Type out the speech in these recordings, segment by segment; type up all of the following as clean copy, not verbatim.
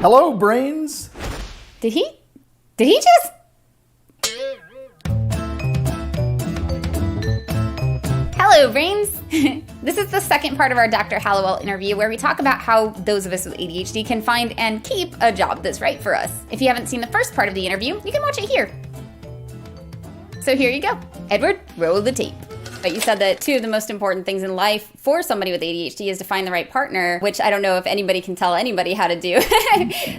Hello, brains. Did he just? Hello, brains. This is the second part of our Dr. Hallowell interview where we talk about how those of us with ADHD can find and keep a job that's right for us. If you haven't seen the first part of the interview, you can watch it here. So here you go. Edward, roll the tape. But you said that two of the most important things in life for somebody with ADHD is to find the right partner, which I don't know if anybody can tell anybody how to do.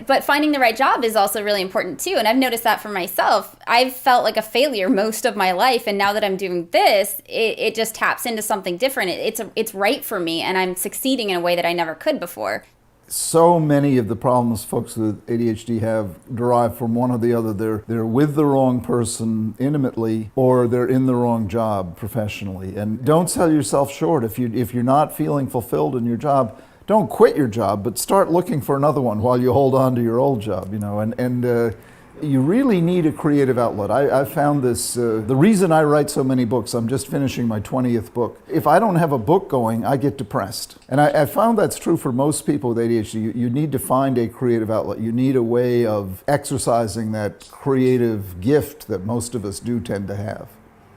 But finding the right job is also really important too. And I've noticed that for myself. I've felt like a failure most of my life. And now that I'm doing this, it just taps into something different. It's right for me, and I'm succeeding in a way that I never could before. So many of the problems folks with ADHD have derive from one or the other. They're with the wrong person intimately, or they're in the wrong job professionally. And don't sell yourself short. If you're not feeling fulfilled in your job, don't quit your job, but start looking for another one while you hold on to your old job. And you really need a creative outlet. I found this, the reason I write so many books, I'm just finishing my 20th book. If I don't have a book going, I get depressed. And I found that's true for most people with ADHD. You need to find a creative outlet. You need a way of exercising that creative gift that most of us do tend to have.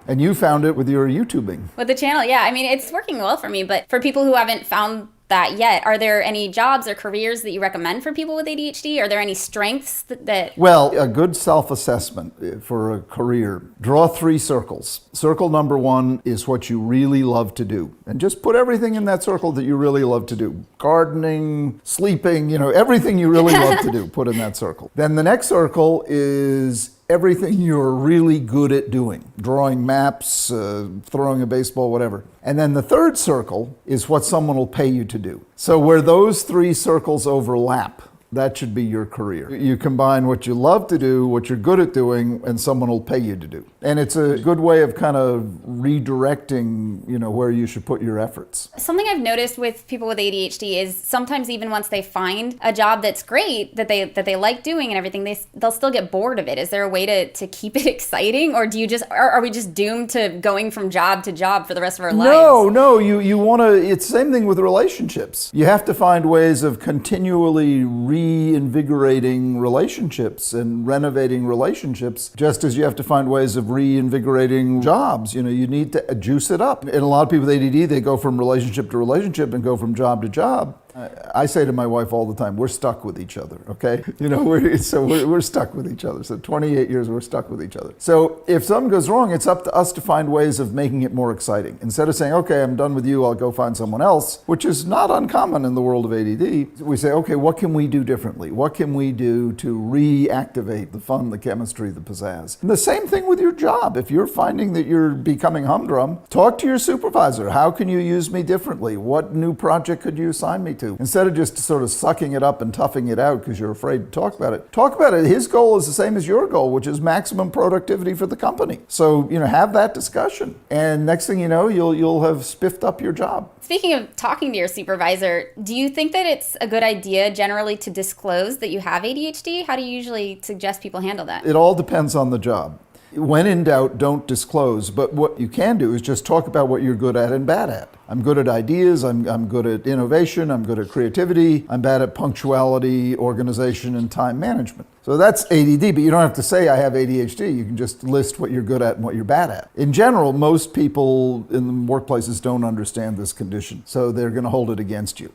And you found it with your YouTubing. With the channel, yeah. I mean, it's working well for me, but for people who haven't found that yet, are there any jobs or careers that you recommend for people with ADHD? Are there any strengths that... Well, a good self-assessment for a career. Draw 3 circles. Circle number 1 is what you really love to do. And just put everything in that circle that you really love to do. Gardening, sleeping, everything you really love to do, put in that circle. Then the next circle is everything you're really good at doing. Drawing maps, throwing a baseball, whatever. And then the third circle is what someone will pay you to do. So where those 3 circles overlap, that should be your career. You combine what you love to do, what you're good at doing, and someone will pay you to do. And it's a good way of kind of redirecting, where you should put your efforts. Something I've noticed with people with ADHD is sometimes even once they find a job that's great, that they like doing and everything, they'll still get bored of it. Is there a way to keep it exciting, or are we just doomed to going from job to job for the rest of our lives? No, you want to, it's the same thing with relationships. You have to find ways of continually reinvigorating relationships and renovating relationships, just as you have to find ways of reinvigorating jobs. You need to juice it up. And a lot of people with ADD, they go from relationship to relationship and go from job to job. I say to my wife all the time, we're stuck with each other, okay? We're stuck with each other. So 28 years, we're stuck with each other. So if something goes wrong, it's up to us to find ways of making it more exciting. Instead of saying, okay, I'm done with you, I'll go find someone else, which is not uncommon in the world of ADD, we say, okay, what can we do differently? What can we do to reactivate the fun, the chemistry, the pizzazz? And the same thing with your job. If you're finding that you're becoming humdrum, talk to your supervisor. How can you use me differently? What new project could you assign me to? Instead of just sort of sucking it up and toughing it out because you're afraid to talk about it. Talk about it. His goal is the same as your goal, which is maximum productivity for the company. So, have that discussion. And next thing you know, you'll have spiffed up your job. Speaking of talking to your supervisor, do you think that it's a good idea generally to disclose that you have ADHD? How do you usually suggest people handle that? It all depends on the job. When in doubt, don't disclose. But what you can do is just talk about what you're good at and bad at. I'm good at ideas, I'm good at innovation, I'm good at creativity, I'm bad at punctuality, organization, and time management. So that's ADD, but you don't have to say I have ADHD. You can just list what you're good at and what you're bad at. In general, most people in the workplaces don't understand this condition, so they're going to hold it against you.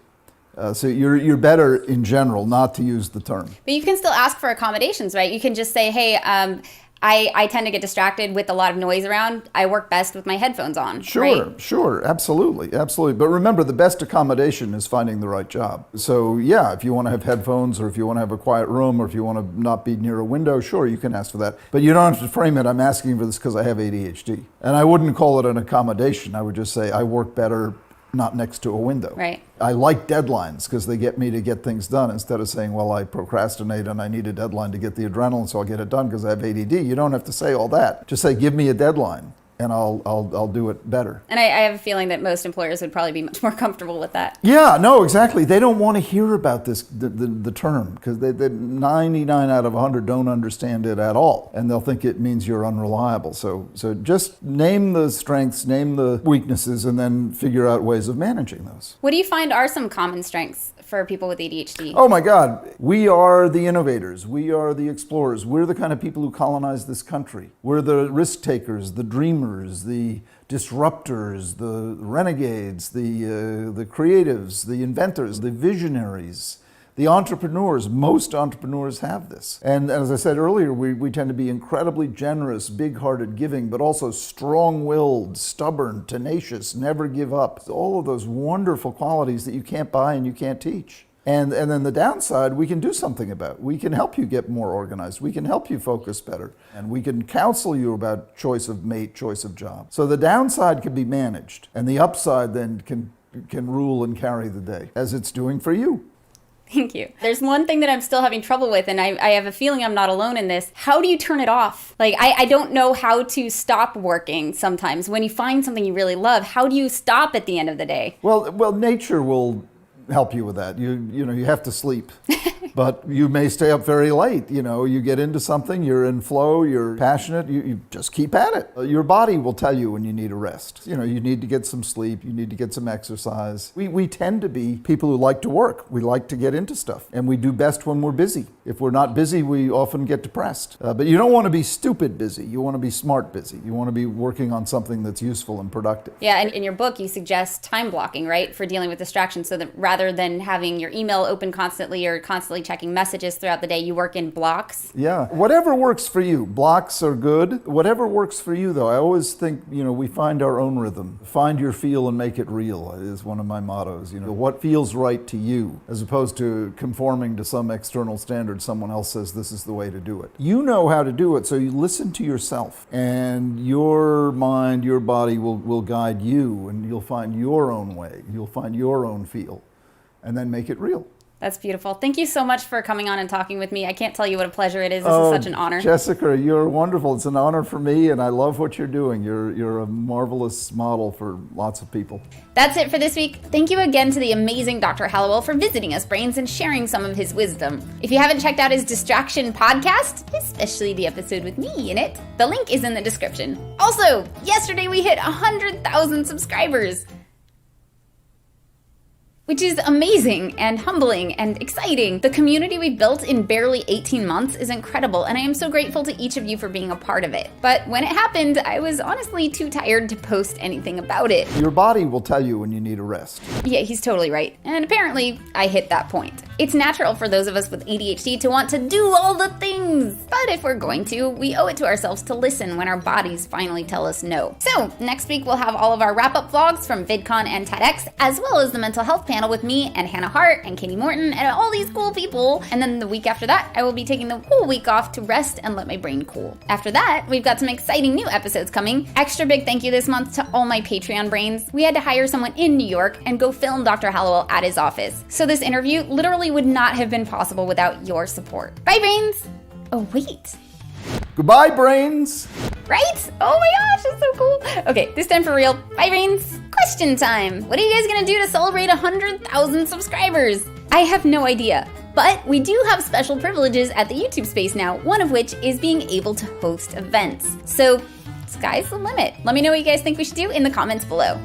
So you're better in general not to use the term. But you can still ask for accommodations, right? You can just say, hey, I tend to get distracted with a lot of noise around. I work best with my headphones on. Sure, absolutely. But remember, the best accommodation is finding the right job. So yeah, if you want to have headphones, or if you want to have a quiet room, or if you want to not be near a window, sure, you can ask for that. But you don't have to frame it, I'm asking for this because I have ADHD. And I wouldn't call it an accommodation. I would just say I work better not next to a window. Right. I like deadlines because they get me to get things done, instead of saying, well, I procrastinate and I need a deadline to get the adrenaline, so I'll get it done because I have ADD. You don't have to say all that. Just say, give me a deadline, and I'll do it better. And I have a feeling that most employers would probably be much more comfortable with that. Yeah, no, exactly. They don't want to hear about this, the term, because they 99 out of 100 don't understand it at all, and they'll think it means you're unreliable. So just name the strengths, name the weaknesses, and then figure out ways of managing those. What do you find are some common strengths for people with ADHD? Oh my God. We are the innovators. We are the explorers. We're the kind of people who colonize this country. We're the risk takers, the dreamers, the disruptors, the renegades, the creatives, the inventors, the visionaries, the entrepreneurs. Most entrepreneurs have this. And as I said earlier, we tend to be incredibly generous, big-hearted, giving, but also strong-willed, stubborn, tenacious, never give up. All of those wonderful qualities that you can't buy and you can't teach. And then the downside, we can do something about. We can help you get more organized. We can help you focus better. And we can counsel you about choice of mate, choice of job. So the downside can be managed. And the upside then can rule and carry the day, as it's doing for you. Thank you. There's one thing that I'm still having trouble with, and I have a feeling I'm not alone in this. How do you turn it off? Like, I don't know how to stop working sometimes. When you find something you really love, how do you stop at the end of the day? Well, nature will help you with that. You have to sleep. But you may stay up very late. You get into something, you're in flow, you're passionate, you just keep at it. Your body will tell you when you need a rest. You need to get some sleep, you need to get some exercise. We tend to be people who like to work. We like to get into stuff. And we do best when we're busy. If we're not busy, we often get depressed. But you don't want to be stupid busy. You want to be smart busy. You want to be working on something that's useful and productive. Yeah, and in your book, you suggest time blocking, right, for dealing with distractions, so that rather than having your email open constantly or constantly checking messages throughout the day, you work in blocks. Yeah, whatever works for you. Blocks are good. Whatever works for you, though. I always think, we find our own rhythm. Find your feel and make it real is one of my mottos. What feels right to you, as opposed to conforming to some external standard someone else says this is the way to do it. You know how to do it, so you listen to yourself, and your mind, your body will guide you, and you'll find your own way. You'll find your own feel, and then make it real. That's beautiful. Thank you so much for coming on and talking with me. I can't tell you what a pleasure it is. This is such an honor. Jessica, you're wonderful. It's an honor for me, and I love what you're doing. You're a marvelous model for lots of people. That's it for this week. Thank you again to the amazing Dr. Hallowell for visiting us, Brains, and sharing some of his wisdom. If you haven't checked out his Distraction podcast, especially the episode with me in it, the link is in the description. Also, yesterday we hit 100,000 subscribers, which is amazing and humbling and exciting. The community we've built in barely 18 months is incredible, and I am so grateful to each of you for being a part of it. But when it happened, I was honestly too tired to post anything about it. Your body will tell you when you need a rest. Yeah, he's totally right. And apparently, I hit that point. It's natural for those of us with ADHD to want to do all the things. But if we're going to, we owe it to ourselves to listen when our bodies finally tell us no. So, next week we'll have all of our wrap-up vlogs from VidCon and TEDx, as well as the mental health panel with me and Hannah Hart and Katie Morton and all these cool people. And then the week after that, I will be taking the whole week off to rest and let my brain cool. After that, we've got some exciting new episodes coming. Extra big thank you this month to all my Patreon brains. We had to hire someone in New York and go film Dr. Hallowell at his office. So this interview literally would not have been possible without your support. Bye, brains! Oh, wait. Goodbye, brains! Right? Oh my gosh, that's so cool. Okay, this time for real. Bye, brains. Question time. What are you guys gonna do to celebrate 100,000 subscribers? I have no idea. But we do have special privileges at the YouTube space now, one of which is being able to host events. So, sky's the limit. Let me know what you guys think we should do in the comments below.